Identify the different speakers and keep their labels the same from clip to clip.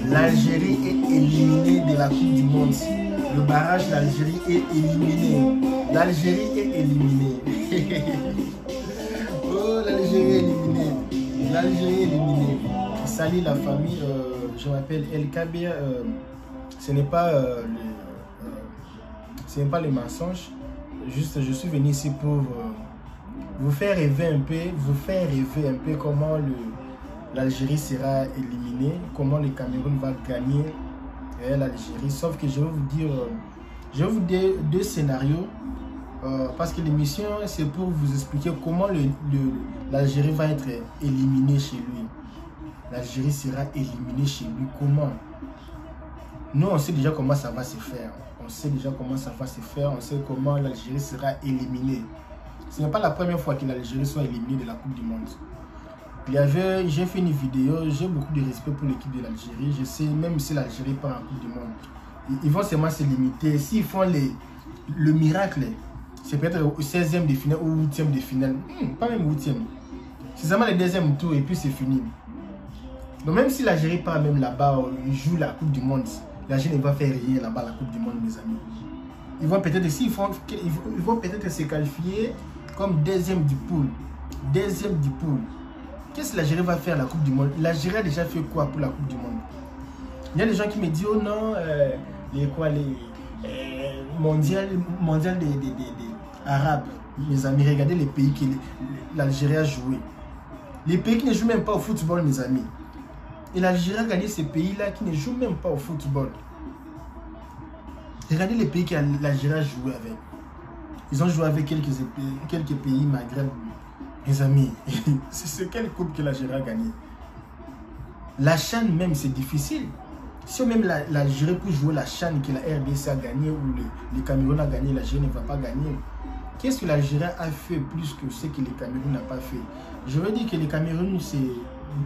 Speaker 1: L'Algérie est éliminée de la Coupe du Monde. Le barrage, l'Algérie est éliminée. L'Algérie est éliminée. Oh, l'Algérie est éliminée. L'Algérie est éliminée. Salut la famille. Je m'appelle El Kabir. Ce n'est pas les mensonges. Juste, je suis venu ici pour vous faire rêver un peu, comment l'Algérie sera éliminée, comment le Cameroun va gagner l'Algérie. Sauf que je vais vous dire deux scénarios, parce que l'émission c'est pour vous expliquer comment l'Algérie va être éliminée chez lui. L'Algérie sera éliminée chez lui. Comment? Nous, on sait déjà comment ça va se faire. On sait déjà comment ça va se faire. On sait comment l'Algérie sera éliminée. Ce n'est pas la première fois que l'Algérie soit éliminée de la Coupe du Monde. J'ai fait une vidéo, j'ai beaucoup de respect pour l'équipe de l'Algérie. Je sais, même si l'Algérie part en Coupe du Monde, ils vont seulement se limiter. S'ils font le miracle, c'est peut-être au 16e de finale ou 8e de finale. Pas même 8e. C'est seulement le deuxième tour et puis c'est fini. Donc même si l'Algérie part même là-bas, ils jouent la Coupe du Monde, l'Algérie ne va faire rien là-bas la Coupe du Monde, mes amis. Ils vont peut-être se qualifier comme deuxième du pool. Deuxième du pool. Qu'est-ce que l'Algérie va faire la Coupe du Monde? L'Algérie a déjà fait quoi pour la Coupe du Monde? Il y a des gens qui me disent, oh non, les mondial des Arabes. Mes amis, regardez les pays que l'Algérie a joué. Les pays qui ne jouent même pas au football, mes amis. Et l'Algérie a gagné ces pays-là qui ne jouent même pas au football. Regardez les pays que l'Algérie a joué avec. Ils ont joué avec quelques pays Maghreb. Mes amis, c'est quelle coupe que l'Algérie a gagné? La CHAN même, c'est difficile. Si même l'Algérie peut jouer la CHAN que la RDC a gagné ou le Cameroun a gagné, l'Algérie ne va pas gagner. Qu'est-ce que l'Algérie a fait plus que ce que le Cameroun n'a pas fait? Je veux dire que le Cameroun, c'est...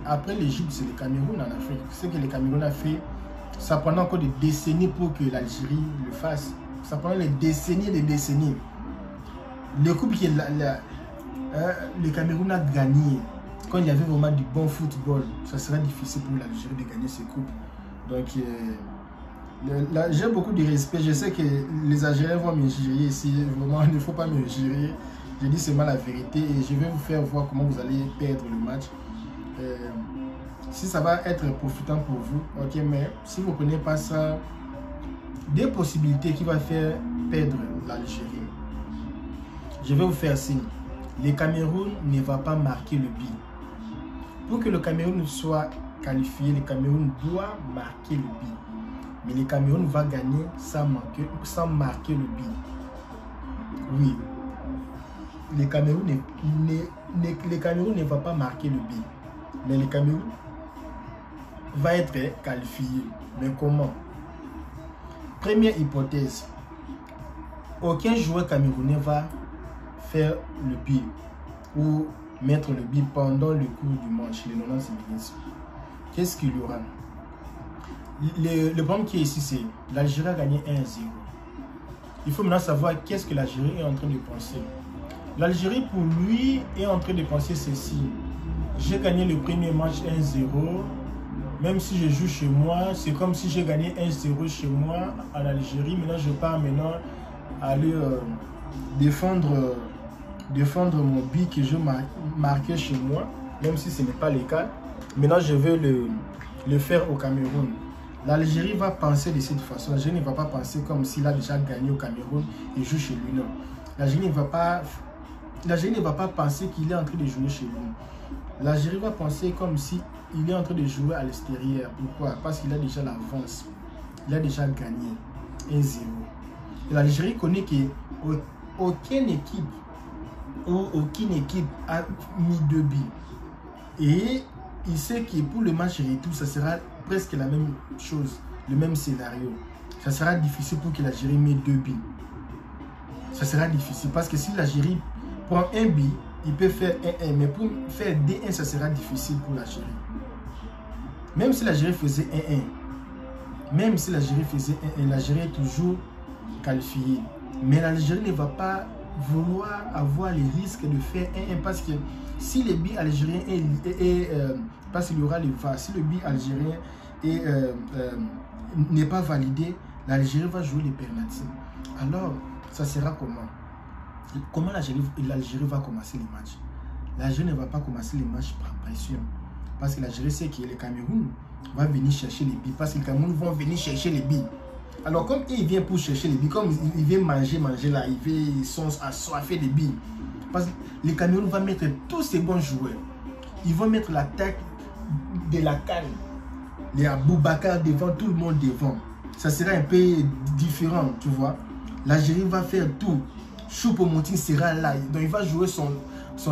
Speaker 1: Après l'Égypte, c'est le Cameroun en Afrique. Ce que le Cameroun a fait, ça prend encore des décennies pour que l'Algérie le fasse. Ça prend des décennies et des décennies. Le coupe que le Cameroun a gagné, quand il y avait vraiment du bon football, ça sera difficile pour l'Algérie de gagner ces coupes. Donc, j'ai beaucoup de respect. Je sais que les Algériens vont me jurer ici. Vraiment, il ne faut pas me jurer. Je dis seulement la vérité et je vais vous faire voir comment vous allez perdre le match. Si ça va être profitant pour vous, ok, mais si vous ne prenez pas ça, des possibilités qui vont faire perdre l'Algérie. Je vais vous faire signe. Le Cameroun ne va pas marquer le but. Pour que le Cameroun soit qualifié, le Cameroun doit marquer le but. Mais le Cameroun va gagner sans marquer le but. Oui. Le Cameroun ne va pas marquer le but. Mais le Cameroun va être qualifié. Mais comment? Première hypothèse. Aucun joueur camerounais va faire le but ou mettre le but pendant le cours du match, les 90 minutes. Qu'est-ce qu'il y aura? Le problème qui est ici, c'est l'Algérie a gagné 1-0. Il faut maintenant savoir qu'est-ce que l'Algérie est en train de penser. L'Algérie, pour lui, est en train de penser ceci. J'ai gagné le premier match 1-0. Même si je joue chez moi, c'est comme si j'ai gagné 1-0 chez moi en Algérie. Maintenant, je pars aller défendre mon but que je marquais chez moi, même si ce n'est pas le cas. Maintenant, je veux le faire au Cameroun. L'Algérie va penser de cette façon. L'Algérie ne va pas penser comme s'il a déjà gagné au Cameroun et joue chez lui. Non. L'Algérie ne va pas penser qu'il est en train de jouer chez lui. L'Algérie va penser comme si il est en train de jouer à l'extérieur. Pourquoi? Parce qu'il a déjà l'avance. Il a déjà gagné 1-0. L'Algérie connaît qu'aucune équipe a mis 2 buts. Et il sait que pour le match retour, ça sera presque la même chose, le même scénario. Ça sera difficile pour que l'Algérie mette 2 buts. Ça sera difficile parce que si l'Algérie prend un but, il peut faire 1-1. Mais pour faire 2-1, ça sera difficile pour l'Algérie. Même si l'Algérie faisait 1-1, l'Algérie est toujours qualifiée. Mais l'Algérie ne va pas vouloir avoir les risques de faire 1-1 parce que si le but algérien parce qu'il y aura les VAR, si le but algérien et n'est pas validé, l'Algérie va jouer les pénaltys. Alors, ça sera comment? Comment l'Algérie va commencer les matchs? L'Algérie ne va pas commencer les matchs par pression. Parce que l'Algérie sait que le Cameroun va venir chercher les billes. Parce que le Cameroun vont venir chercher les billes. Alors, comme il vient pour chercher les billes, comme il vient manger là, ils sont assoiffés des billes. Parce que le Cameroun va mettre tous ses bons joueurs. Ils vont mettre l'attaque de la CAN. Les Aboubakar devant, tout le monde devant. Ça sera un peu différent, tu vois. L'Algérie va faire tout. Choupo-Moting sera là. Donc, il va jouer son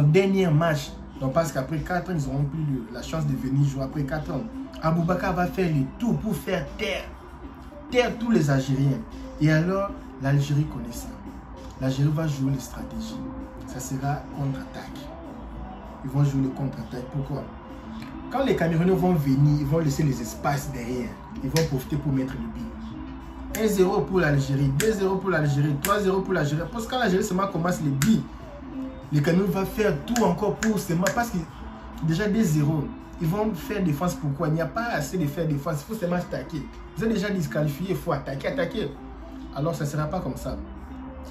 Speaker 1: dernier match. Donc, parce qu'après 4 ans, ils n'auront plus la chance de venir jouer après 4 ans. Aboubakar va faire le tout pour faire taire tous les Algériens. Et alors, l'Algérie connaît ça. L'Algérie va jouer les stratégies. Ça sera contre-attaque. Ils vont jouer le contre-attaque. Pourquoi? Quand les Camerounais vont venir, ils vont laisser les espaces derrière. Ils vont profiter pour mettre le but. 1-0 pour l'Algérie, 2-0 pour l'Algérie, 3-0 pour l'Algérie. Parce que quand l'Algérie seulement commence les billes, les Camerounais vont faire tout encore pour seulement. Parce que déjà 2-0, ils vont faire défense. Pourquoi? Il n'y a pas assez de faire défense. Il faut seulement attaquer. Vous êtes déjà disqualifié, il faut attaquer. Alors ça ne sera pas comme ça.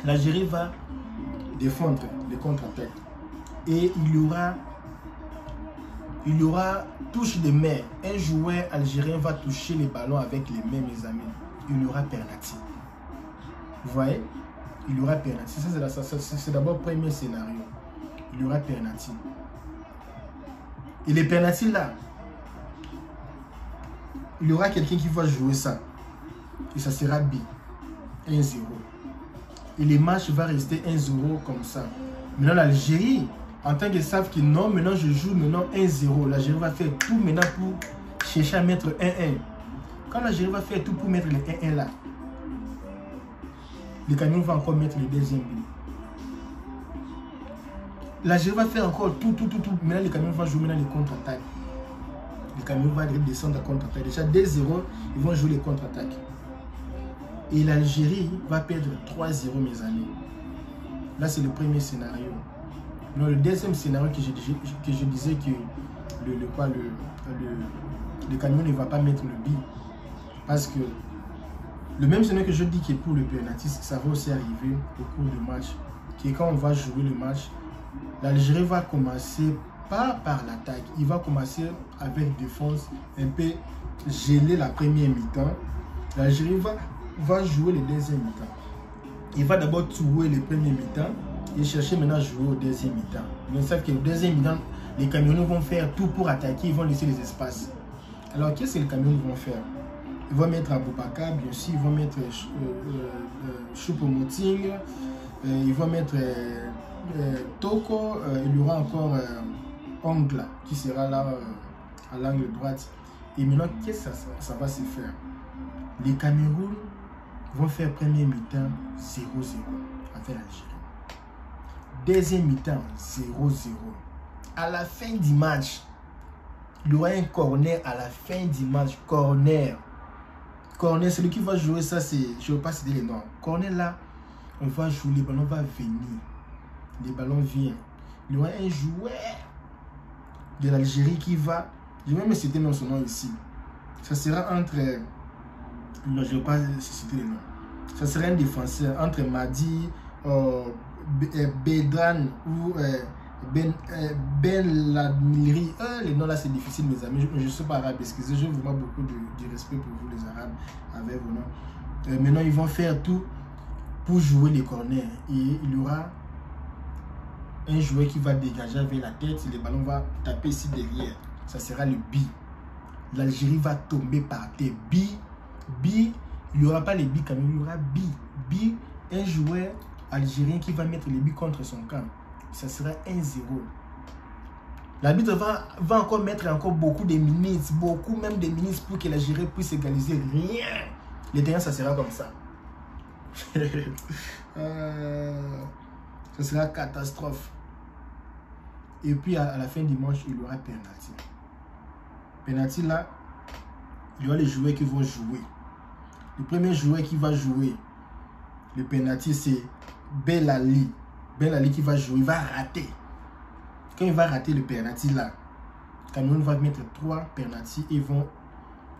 Speaker 1: L'Algérie va défendre les contre-attaques. Et il y aura touche de main. Un joueur algérien va toucher les ballons avec les mains, mes amis. Il y aura penalty. Vous voyez? Il y aura penalty. C'est d'abord le premier scénario. Il y aura penalty. Et les penalty là, il y aura quelqu'un qui va jouer ça. Et ça sera B. 1-0. Et les matchs vont rester 1-0 comme ça. Maintenant l'Algérie, en tant qu'ils savent que non, maintenant je joue maintenant 1-0. L'Algérie va faire tout maintenant pour chercher à mettre 1-1. Quand l'Algérie va faire tout pour mettre le 1-1 là, le Cameroun va encore mettre le deuxième but. L'Algérie va faire encore tout. Maintenant le Cameroun va jouer maintenant les contre-attaques. Le Cameroun va descendre à contre-attaque. Déjà 2-0, ils vont jouer les contre-attaques. Et l'Algérie va perdre 3-0, mes amis. Là, c'est le premier scénario. Non, le deuxième scénario que je disais que le Cameroun ne va pas mettre le but. Parce que le même scénario que je dis que pour le penalty, ça va aussi arriver au cours du match. Que quand on va jouer le match, l'Algérie va commencer pas par l'attaque. Il va commencer avec défense, un peu geler la première mi-temps. L'Algérie va jouer le deuxième mi-temps. Il va d'abord jouer le premier mi-temps et chercher maintenant à jouer au deuxième mi-temps. Ils savent que le deuxième mi-temps, les Camerounais vont faire tout pour attaquer, ils vont laisser les espaces. Alors qu'est-ce que les Camerounais vont faire? Ils vont mettre Aboubakar, bien sûr, ils vont mettre Choupo-Moting, ils vont mettre Toko, il y aura encore Ongla qui sera là à l'angle droite. Et maintenant, qu'est-ce que ça va se faire? Les Cameroun vont faire premier mi-temps 0-0 avec l'Algérie. Deuxième mi-temps 0-0. À la fin du match, il y aura un corner à la fin du match. Corner, celui qui va jouer ça, c'est, je ne veux pas citer les noms. Corner là, on va jouer, les ballons vont venir. Les ballons viennent. Il y aura un joueur de l'Algérie qui va, je vais même citer son nom ici. Ça sera entre, non, je ne veux pas citer les noms. Ça sera un défenseur entre Madi, Bedran ou Ben Ladmiri. Les noms là c'est difficile, mes amis. Je ne sais pas arabe, excusez, j'ai vraiment beaucoup de respect pour vous les arabes avec vos noms. Maintenant ils vont faire tout pour jouer les corners. Et il y aura un joueur qui va dégager avec la tête, les ballons vont taper ici derrière. Ça sera le bi. L'Algérie va tomber par terre. Bi, il n'y aura pas les bi quand même, il y aura bi. Bi, un joueur algérien qui va mettre les bi contre son camp. Ça sera 1-0. L'arbitre va encore mettre encore beaucoup de minutes, même de minutes pour que l'Algérie puisse égaliser. Rien. Les terrains, ça sera comme ça. Ça sera catastrophe. Et puis à la fin du match, il y aura penalty. Penalty là, il y aura les joueurs qui vont jouer. Le premier joueur qui va jouer le penalty, c'est Belali. Belali qui va jouer, il va rater. Quand il va rater le penalty là, Cameroun va mettre 3 penalty et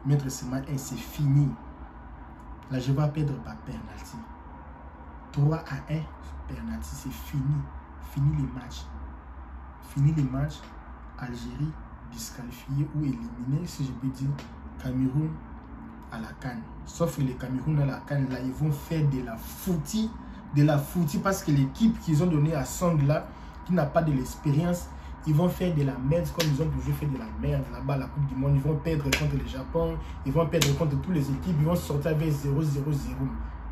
Speaker 1: Maître Sema, et c'est fini. L'Algérie va perdre par penalty. 3-1, penalty, c'est fini. Fini les matchs. Fini les matchs. Algérie disqualifiée ou éliminée, si je peux dire, Cameroun à la CAN. Sauf que les Cameroun à la CAN, là, ils vont faire de la foutie parce que l'équipe qu'ils ont donnée à Song là, qui n'a pas de l'expérience, ils vont faire de la merde comme ils ont toujours fait de la merde là-bas à la Coupe du Monde. Ils vont perdre contre le Japon, ils vont perdre contre toutes les équipes, ils vont sortir avec 0-0-0. Ils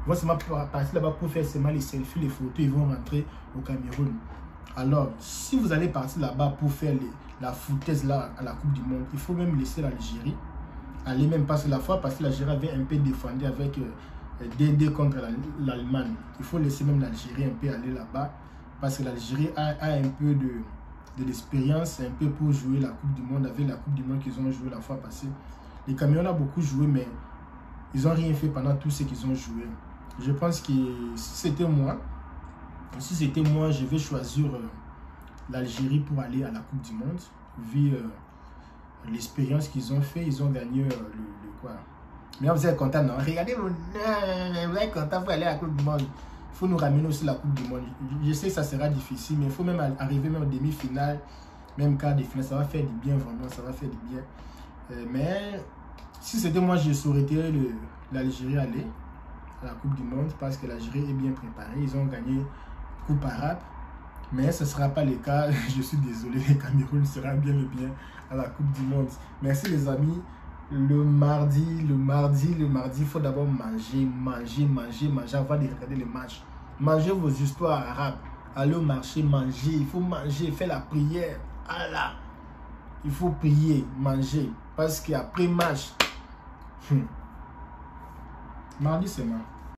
Speaker 1: vont seulement partir là-bas pour faire seulement les selfies, les photos, ils vont rentrer au Cameroun. Alors, si vous allez partir là-bas pour faire la foutaise là à la Coupe du Monde, il faut même laisser l'Algérie aller même passer la fois parce que l'Algérie avait un peu défendu avec DD contre l'Allemagne. Il faut laisser même l'Algérie un peu aller là-bas parce que l'Algérie a un peu de l'expérience, un peu pour jouer la Coupe du Monde avec la Coupe du Monde qu'ils ont joué la fois passée. Les Cameroun ont beaucoup joué, mais ils n'ont rien fait pendant tout ce qu'ils ont joué. Je pense que si c'était moi, je vais choisir l'Algérie pour aller à la Coupe du Monde, vu l'expérience qu'ils ont fait. Ils ont gagné le quoi. Mais vous êtes content, non? Regardez, vous êtes content pour aller à la Coupe du Monde. Il faut nous ramener aussi la Coupe du Monde. Je sais que ça sera difficile, mais il faut même arriver même en demi-finale, même quart de finale. Ça va faire du bien, vraiment, ça va faire du bien. Mais si c'était moi, je souhaiterais l'Algérie aller à la Coupe du Monde parce que l'Algérie est bien préparée. Ils ont gagné Coupe arabe. Mais ce ne sera pas le cas. Je suis désolé, le Cameroun sera bien à la Coupe du Monde. Merci les amis. Le mardi, il faut d'abord manger avant de regarder les matchs. Mangez vos histoires arabes. Allez au marché, manger. Il faut manger, faire la prière. Allah. Il faut prier, manger. Parce qu'après match, mardi c'est moi.